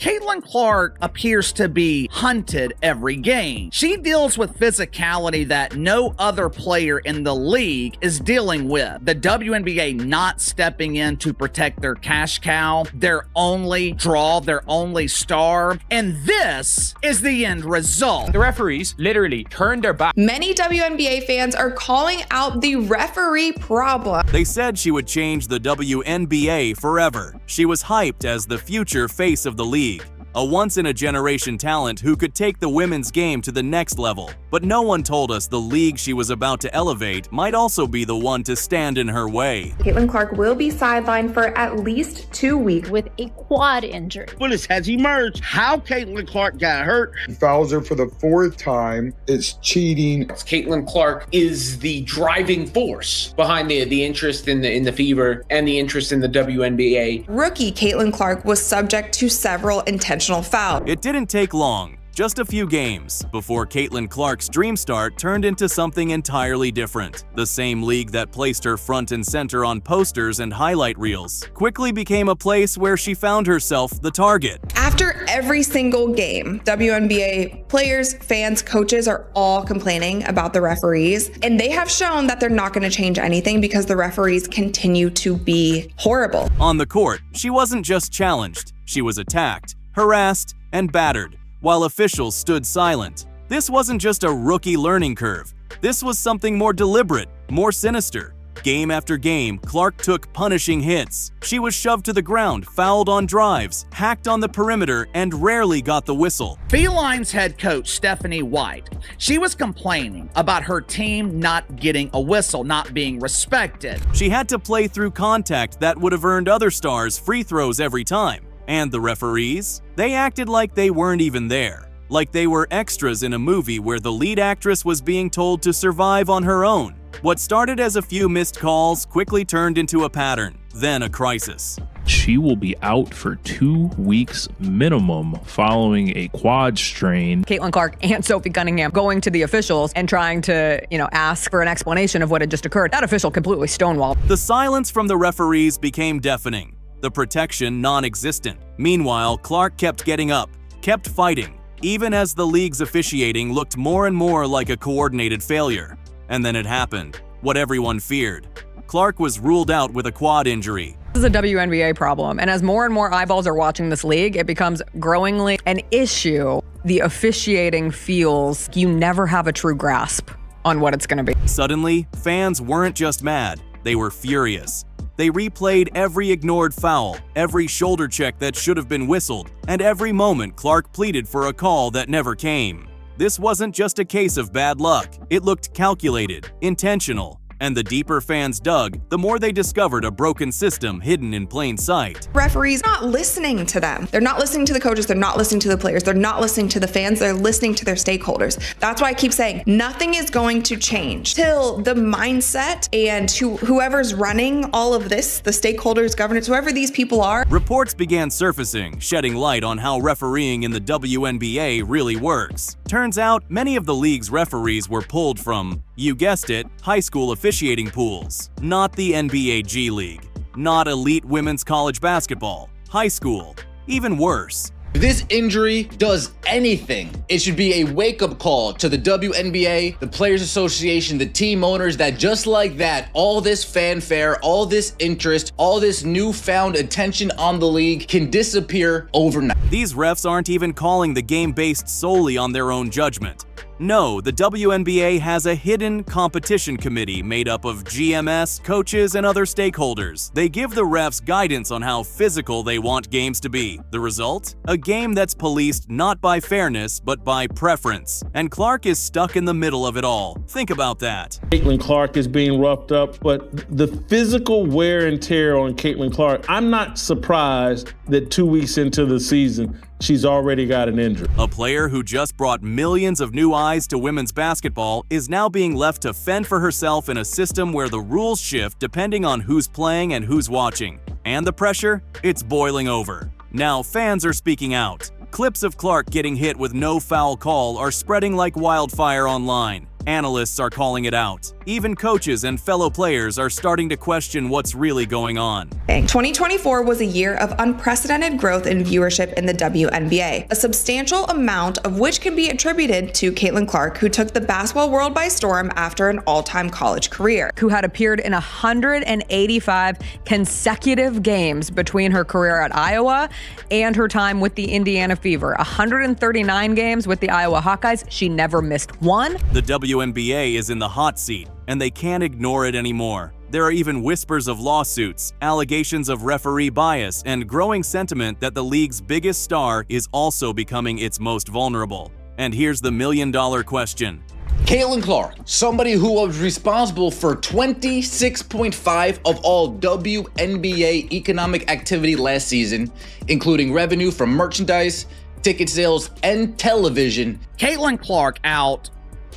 Caitlin Clark appears to be hunted every game. She deals with physicality that no other player in the league is dealing with. The WNBA not stepping in to protect their cash cow, their only draw, their only star, and this is the end result. The referees literally turned their back. Many WNBA fans are calling out the referee problem. They said she would change the WNBA forever. She was hyped as the future face of the league, a once-in-a-generation talent who could take the women's game to the next level. But no one told us the league she was about to elevate might also be the one to stand in her way. Caitlin Clark will be sidelined for at least 2 weeks with a quad injury. Bullets has emerged how Caitlin Clark got hurt. He fouls her for the 4th time. It's cheating. Caitlin Clark is the driving force behind the interest in the Fever and the interest in the WNBA. Rookie Caitlin Clark was subject to several intentional fouls. It didn't take long. Just a few games before Caitlin Clark's dream start turned into something entirely different. The same league that placed her front and center on posters and highlight reels quickly became a place where she found herself the target. After every single game, WNBA players, fans, coaches are all complaining about the referees, and they have shown that they're not going to change anything because the referees continue to be horrible. On the court, she wasn't just challenged, she was attacked, harassed, and battered, while officials stood silent. This wasn't just a rookie learning curve. This was something more deliberate, more sinister. Game after game, Clark took punishing hits. She was shoved to the ground, fouled on drives, hacked on the perimeter, and rarely got the whistle. Felines head coach Stephanie White, she was complaining about her team not getting a whistle, not being respected. She had to play through contact that would have earned other stars free throws every time. And the referees? They acted like they weren't even there. Like they were extras in a movie where the lead actress was being told to survive on her own. What started as a few missed calls quickly turned into a pattern, then a crisis. She will be out for 2 weeks minimum following a quad strain. Caitlin Clark and Sophie Cunningham going to the officials and trying to, ask for an explanation of what had just occurred. That official completely stonewalled. The silence from the referees became deafening. The protection non-existent. Meanwhile, Clark kept getting up, kept fighting, even as the league's officiating looked more and more like a coordinated failure. And then it happened, what everyone feared. Clark was ruled out with a quad injury. This is a WNBA problem, and as more and more eyeballs are watching this league, it becomes growingly an issue. The officiating feels you never have a true grasp on what it's going to be. Suddenly, fans weren't just mad, they were furious. They replayed every ignored foul, every shoulder check that should have been whistled, and every moment Clark pleaded for a call that never came. This wasn't just a case of bad luck. It looked calculated, intentional. And the deeper fans dug, the more they discovered a broken system hidden in plain sight. Referees not listening to them. They're not listening to the coaches. They're not listening to the players. They're not listening to the fans. They're listening to their stakeholders. That's why I keep saying nothing is going to change till the mindset and whoever's running all of this, the stakeholders, governance, whoever these people are. Reports began surfacing, shedding light on how refereeing in the WNBA really works. Turns out, many of the league's referees were pulled from, you guessed it, high school officiating pools. Not the NBA G League. Not elite women's college basketball. High school. Even worse. If this injury does anything, it should be a wake-up call to the WNBA, the Players Association, the team owners, that just like that, all this fanfare, all this interest, all this newfound attention on the league can disappear overnight. These refs aren't even calling the game based solely on their own judgment. No, the WNBA has a hidden competition committee made up of GMS, coaches, and other stakeholders. They give the refs guidance on how physical they want games to be. The result? A game that's policed not by fairness, but by preference. And Clark is stuck in the middle of it all. Think about that. Caitlin Clark is being roughed up, but the physical wear and tear on Caitlin Clark, I'm not surprised that 2 weeks into the season, she's already got an injury. A player who just brought millions of new eyes to women's basketball is now being left to fend for herself in a system where the rules shift depending on who's playing and who's watching. And the pressure? It's boiling over. Now fans are speaking out. Clips of Clark getting hit with no foul call are spreading like wildfire online. Analysts are calling it out. Even coaches and fellow players are starting to question what's really going on. 2024 was a year of unprecedented growth in viewership in the WNBA, a substantial amount of which can be attributed to Caitlin Clark, who took the basketball world by storm after an all-time college career. Who had appeared in 185 consecutive games between her career at Iowa and her time with the Indiana Fever. 139 games with the Iowa Hawkeyes. She never missed one. The WNBA is in the hot seat, and they can't ignore it anymore. There are even whispers of lawsuits, allegations of referee bias, and growing sentiment that the league's biggest star is also becoming its most vulnerable. And here's the million-dollar question. Caitlin Clark, somebody who was responsible for 26.5 of all WNBA economic activity last season, including revenue from merchandise, ticket sales, and television. Caitlin Clark out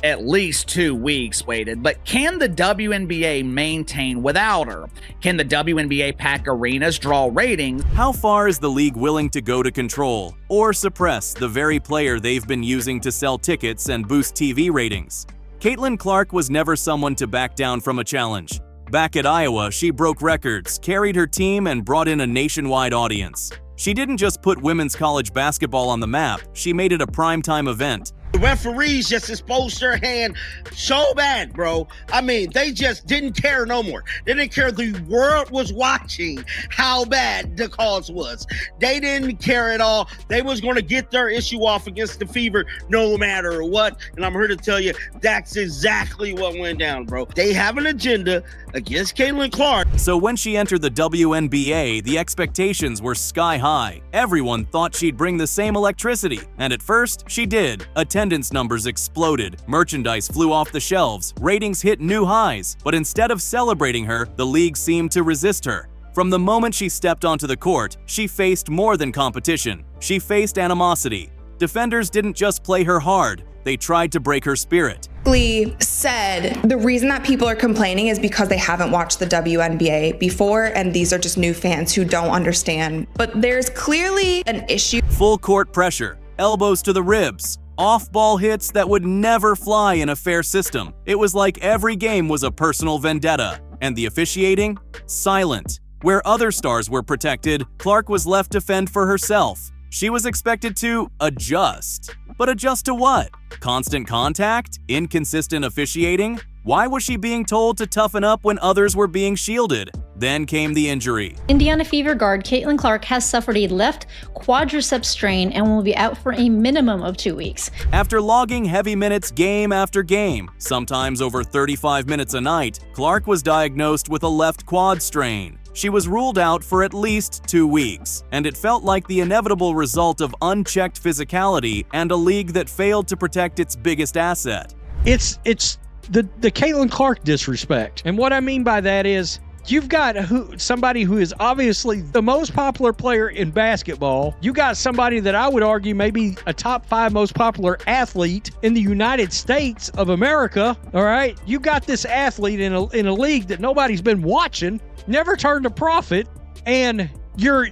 at least 2 weeks waited, but can the WNBA maintain without her? Can the WNBA pack arenas, draw ratings? How far is the league willing to go to control or suppress the very player they've been using to sell tickets and boost TV ratings? Caitlin Clark was never someone to back down from a challenge. Back at Iowa, she broke records, carried her team, and brought in a nationwide audience. She didn't just put women's college basketball on the map, she made it a primetime event. The referees just exposed their hand so bad, bro. I mean, they just didn't care no more. They didn't care. The world was watching how bad the cause was. They didn't care at all. They was going to get their issue off against the Fever no matter what. And I'm here to tell you, that's exactly what went down, bro. They have an agenda against Caitlin Clark. So when she entered the WNBA, the expectations were sky high. Everyone thought she'd bring the same electricity. And at first, she did. Attendance numbers exploded, merchandise flew off the shelves, ratings hit new highs, but instead of celebrating her, the league seemed to resist her. From the moment she stepped onto the court, she faced more than competition. She faced animosity. Defenders didn't just play her hard, they tried to break her spirit. Said the reason that people are complaining is because they haven't watched the WNBA before, and these are just new fans who don't understand. But there's clearly an issue. Full court pressure, elbows to the ribs, off-ball hits that would never fly in a fair system. It was like every game was a personal vendetta, and the officiating? Silent. Where other stars were protected, Clark was left to fend for herself. She was expected to adjust. But adjust to what? Constant contact? Inconsistent officiating? Why was she being told to toughen up when others were being shielded? Then came the injury. Indiana Fever guard Caitlin Clark has suffered a left quadricep strain and will be out for a minimum of 2 weeks. After logging heavy minutes game after game, sometimes over 35 minutes a night, Clark was diagnosed with a left quad strain. She was ruled out for at least 2 weeks, and it felt like the inevitable result of unchecked physicality and a league that failed to protect its biggest asset. It's the Caitlin Clark disrespect. And what I mean by that is you've got somebody who is obviously the most popular player in basketball. You got somebody that I would argue maybe a top 5 most popular athlete in the United States of America. All right. You got this athlete in a league that nobody's been watching, never turned a profit, and your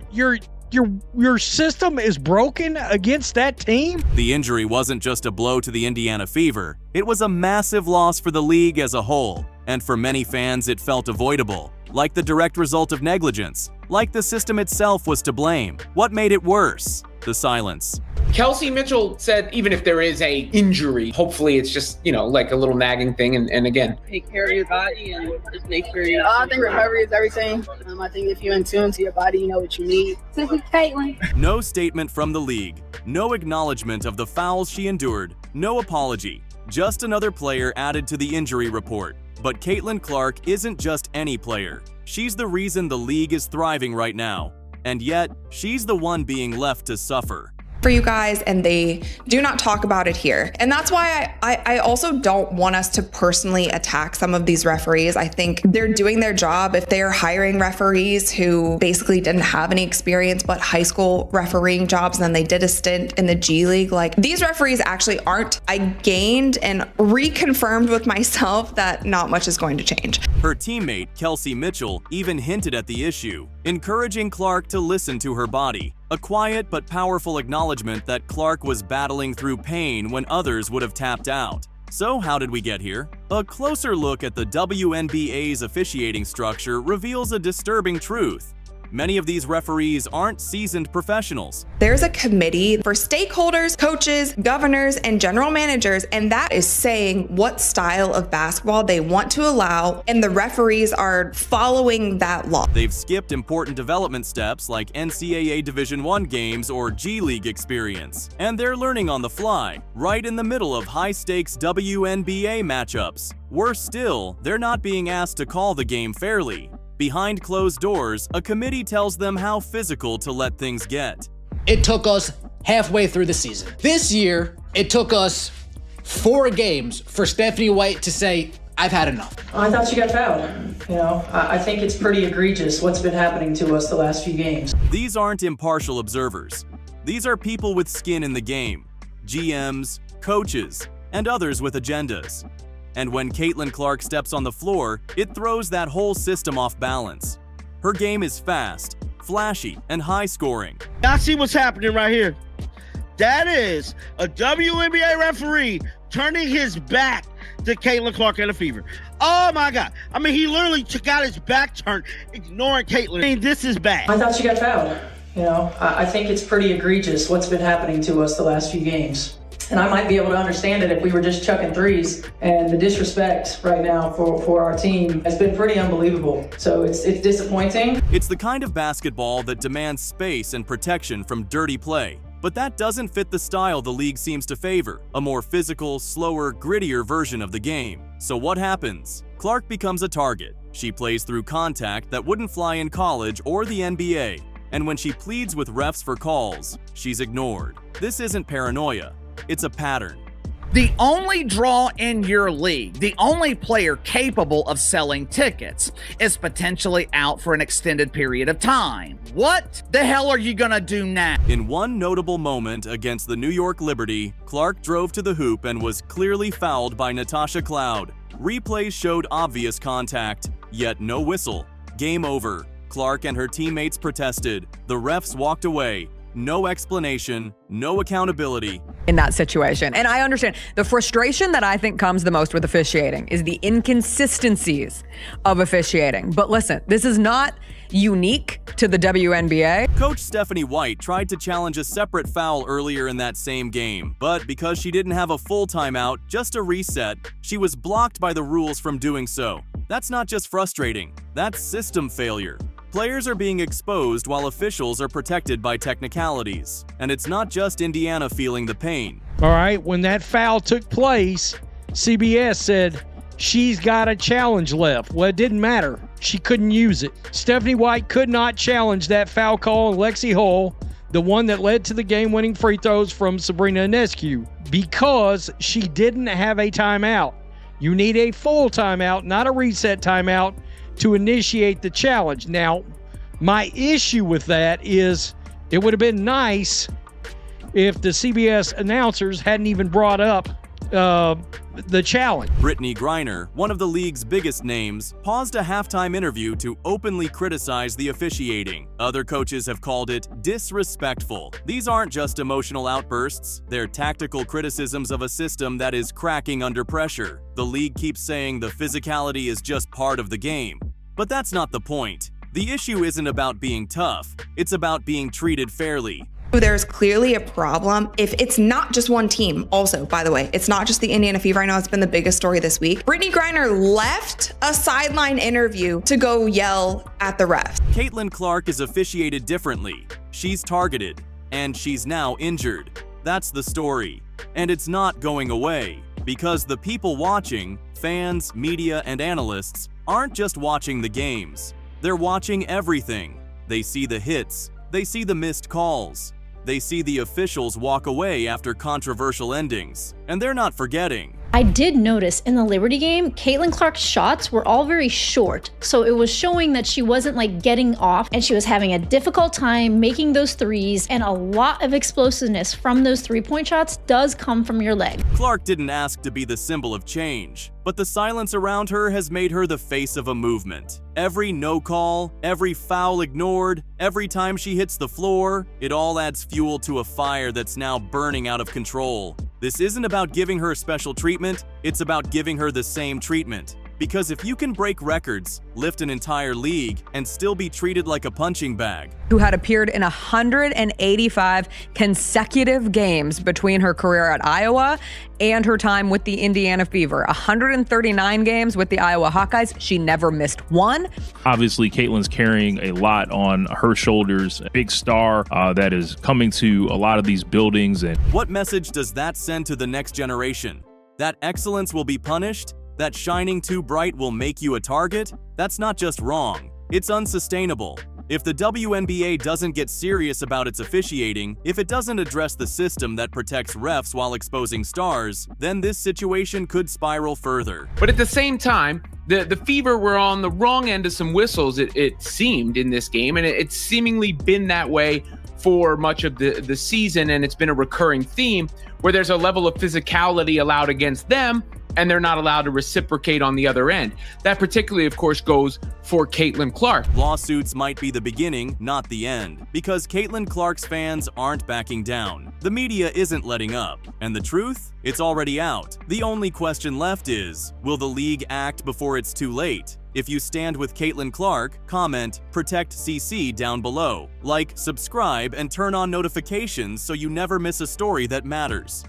system is broken against that team? The injury wasn't just a blow to the Indiana Fever. It was a massive loss for the league as a whole. And for many fans, it felt avoidable. Like the direct result of negligence. Like the system itself was to blame. What made it worse? The silence. Kelsey Mitchell said even if there is a injury, hopefully it's just, like a little nagging thing. And again, take care of your body and just make sure you I think recovery is everything. I think if you're in tune to your body, you know what you need. This is Caitlin. No statement from the league. No acknowledgement of the fouls she endured. No apology. Just another player added to the injury report. But Caitlin Clark isn't just any player. She's the reason the league is thriving right now. And yet, she's the one being left to suffer. For you guys, and they do not talk about it here. And that's why I also don't want us to personally attack some of these referees. I think they're doing their job. If they are hiring referees who basically didn't have any experience but high school refereeing jobs, and then they did a stint in the G League, like these referees actually aren't. I gained and reconfirmed with myself that not much is going to change. Her teammate, Kelsey Mitchell, even hinted at the issue, encouraging Clark to listen to her body. A quiet but powerful acknowledgement that Clark was battling through pain when others would have tapped out. So how did we get here? A closer look at the WNBA's officiating structure reveals a disturbing truth. Many of these referees aren't seasoned professionals. There's a committee for stakeholders, coaches, governors, and general managers, and that is saying what style of basketball they want to allow, and the referees are following that law. They've skipped important development steps like NCAA Division I games or G League experience, and they're learning on the fly, right in the middle of high-stakes WNBA matchups. Worse still, they're not being asked to call the game fairly. Behind closed doors, a committee tells them how physical to let things get. It took us halfway through the season. This year, it took us 4 games for Stephanie White to say, I've had enough. I thought she got fouled. I think it's pretty egregious what's been happening to us the last few games. These aren't impartial observers. These are people with skin in the game, GMs, coaches, and others with agendas. And when Caitlin Clark steps on the floor, it throws that whole system off balance. Her game is fast, flashy, and high-scoring. Y'all see what's happening right here? That is a WNBA referee turning his back to Caitlin Clark and the Fever. Oh my God. I mean, he literally got his back turned, ignoring Caitlin. I mean, this is bad. I thought she got fouled. I think it's pretty egregious what's been happening to us the last few games. And I might be able to understand it if we were just chucking threes. And the disrespect right now for our team has been pretty unbelievable. So it's disappointing. It's the kind of basketball that demands space and protection from dirty play. But that doesn't fit the style the league seems to favor, a more physical, slower, grittier version of the game. So what happens? Clark becomes a target. She plays through contact that wouldn't fly in college or the NBA. And when she pleads with refs for calls, she's ignored. This isn't paranoia. It's a pattern. The only draw in your league, the only player capable of selling tickets, is potentially out for an extended period of time. What the hell are you gonna do now? In one notable moment against the New York Liberty, Clark drove to the hoop and was clearly fouled by Natasha Cloud. Replays showed obvious contact, yet no whistle. Game over. Clark and her teammates protested. The refs walked away. No explanation, no accountability. In that situation. And I understand the frustration that I think comes the most with officiating is the inconsistencies of officiating. But listen, this is not unique to the WNBA. Coach Stephanie White tried to challenge a separate foul earlier in that same game, but because she didn't have a full timeout, just a reset, she was blocked by the rules from doing so. That's not just frustrating, that's system failure. Players are being exposed while officials are protected by technicalities. And it's not just Indiana feeling the pain. All right, when that foul took place, CBS said she's got a challenge left. Well, it didn't matter. She couldn't use it. Stephanie White could not challenge that foul call on Lexi Hull, the one that led to the game-winning free throws from Sabrina Ionescu, because she didn't have a timeout. You need a full timeout, not a reset timeout, to initiate the challenge. Now, my issue with that is it would have been nice if the CBS announcers hadn't even brought up the challenge. Brittany Griner, one of the league's biggest names, paused a halftime interview to openly criticize the officiating. Other coaches have called it disrespectful. These aren't just emotional outbursts, they're tactical criticisms of a system that is cracking under pressure. The league keeps saying the physicality is just part of the game. But that's not the point. The issue isn't about being tough, it's about being treated fairly. There's clearly a problem if it's not just one team. Also, by the way, it's not just the Indiana Fever. I know it's been the biggest story this week. Brittany Griner left a sideline interview to go yell at the refs. Caitlin Clark is officiated differently. She's targeted, and she's now injured. That's the story. And it's not going away, because the people watching, fans, media, and analysts, aren't just watching the games. They're watching everything. They see the hits. They see the missed calls. They see the officials walk away after controversial endings. And they're not forgetting. I did notice in the Liberty game, Caitlin Clark's shots were all very short. So it was showing that she wasn't like getting off and she was having a difficult time making those threes, and a lot of explosiveness from those 3-point shots does come from your leg. Clark didn't ask to be the symbol of change, but the silence around her has made her the face of a movement. Every no call, every foul ignored, every time she hits the floor, it all adds fuel to a fire that's now burning out of control. This isn't about giving her special treatment, it's about giving her the same treatment. Because if you can break records, lift an entire league, and still be treated like a punching bag, who had appeared in 185 consecutive games between her career at Iowa and her time with the Indiana Fever. 139 games with the Iowa Hawkeyes. She never missed one. Obviously, Caitlin's carrying a lot on her shoulders. A big star that is coming to a lot of these buildings. And what message does that send to the next generation? That excellence will be punished? That shining too bright will make you a target? That's not just wrong, it's unsustainable. If the WNBA doesn't get serious about its officiating, if it doesn't address the system that protects refs while exposing stars, then this situation could spiral further. But at the same time, the Fever were on the wrong end of some whistles, it seemed, in this game, and it's seemingly been that way for much of the season, and it's been a recurring theme where there's a level of physicality allowed against them, and they're not allowed to reciprocate on the other end. That particularly, of course, goes for Caitlin Clark. Lawsuits might be the beginning, not the end, because Caitlin Clark's fans aren't backing down. The media isn't letting up, and the truth? It's already out. The only question left is, will the league act before it's too late? If you stand with Caitlin Clark, comment Protect CC down below. Like, subscribe, and turn on notifications so you never miss a story that matters.